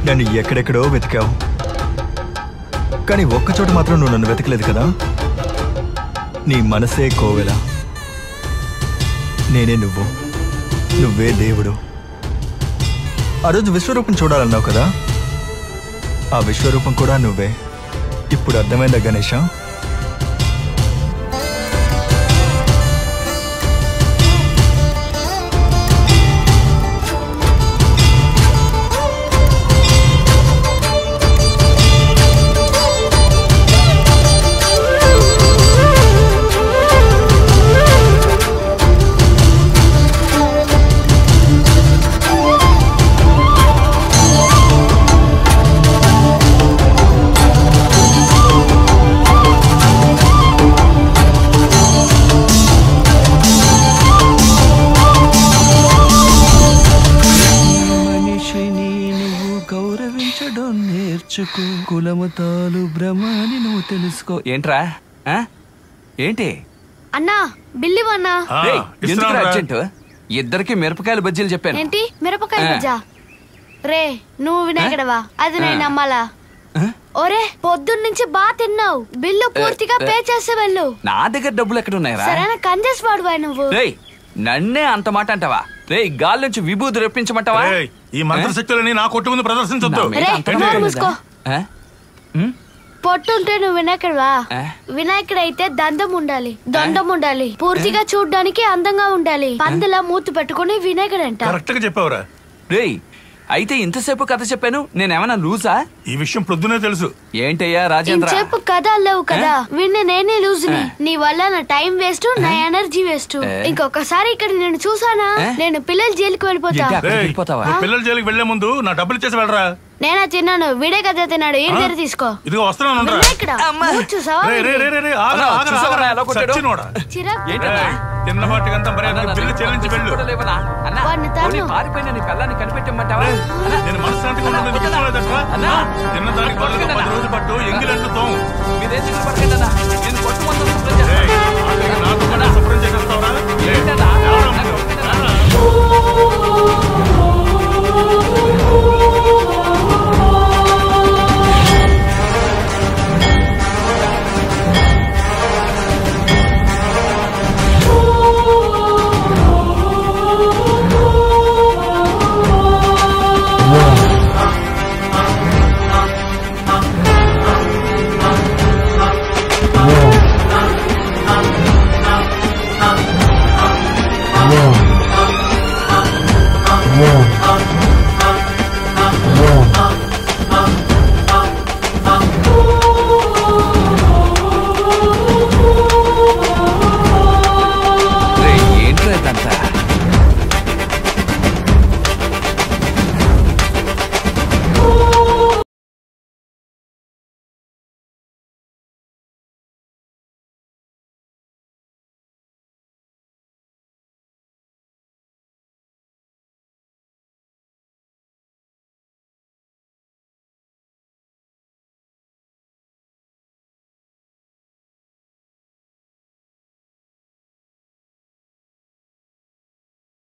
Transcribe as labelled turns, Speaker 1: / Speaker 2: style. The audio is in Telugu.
Speaker 1: నన్ను ఎక్కడెక్కడో వెతికావు, కానీ ఒక్కచోట మాత్రం నువ్వు నన్ను వెతకలేదు కదా. నీ మనసే కోవెల, నేనే నువ్వు, నువ్వే దేవుడు. ఆ రోజు విశ్వరూపం చూడాలన్నావు కదా, ఆ విశ్వరూపం కూడా నువ్వే. ఇప్పుడు అర్థమైందా గణేష?
Speaker 2: కులమతాలు బ్రహ్మాని నువ్వు తెలుసుకో. ఏంట్రా ఏంటి
Speaker 3: అన్నా బిల్లి అన్నా?
Speaker 2: ఎందుకు అర్జెంట్? ఇద్దరికి మిరపకాయల బజ్జీలు చెప్పాను.
Speaker 3: ఏంటి మిరపకాయ బజ్జా? రే నువ్వు వినాయకుడవా? అది నేను నమ్మాలా? ఒరే పొద్దున్న నుంచి బాగా తిన్నావు, బిల్లు పూర్తిగా పే చేసే వెళ్ళు.
Speaker 2: నా దగ్గర డబ్బులు ఎక్కడ ఉన్నాయరా?
Speaker 3: సరేనా కంజెస్ వాడువా నువ్వు?
Speaker 2: నన్నే అంత మాట అంటావా? రే గాలి నుంచి విభూతి రప్పించమంటావా?
Speaker 4: ఈ మంత్ర శక్తులని నా కొట్టు ముందు ప్రదర్శించొద్దు.
Speaker 3: పొట్టుంటే నువ్వు వినాయకుడువా? వినాయకుడైతే దండం ఉండాలి, దొండం ఉండాలి, పూర్తిగా చూడ్డానికి అందంగా ఉండాలి, పందులా మూతి పెట్టుకుని వినాయకుడు అంట.
Speaker 4: కరెక్ట్ గా చెప్పావురా.
Speaker 2: రేయ్ అయితే ఇంతసేపు కథ చెప్పాను, నేనేమన్నా లూజా?
Speaker 4: ఈ విషయం ప్రొద్దునే తెలుసు.
Speaker 2: ఏంటయ్యా రాజేంద్ర?
Speaker 3: ఇంతసేపు కథ లేవు కదా, విన్న నేనే లూజ్ని. నీ వల్ల నా టైం వేస్ట్, నా ఎనర్జీ వేస్ట్. ఇంకొకసారి ఇక్కడ నేను చూసానా, నేను పిల్లల జైలుకి వెళ్ళిపోతా.
Speaker 4: పిల్లల జైలుకి వెళ్లే ముందు నా డబ్బులు చేసి వెళ్ళరా.
Speaker 3: నేనా తిన్నాను, వీడే కదా తిన్నాడు. ఏం దగ్గర తీసుకో.
Speaker 4: ఇదిగో వస్తున్నాను. తిన్నమాటంతా బిల్లు చెల్లించి వెళ్ళు. నేను మనశ్శాంతిగా తిన్నదానికి 10 రోజులు పట్టు ఎంగిలంటుతాం.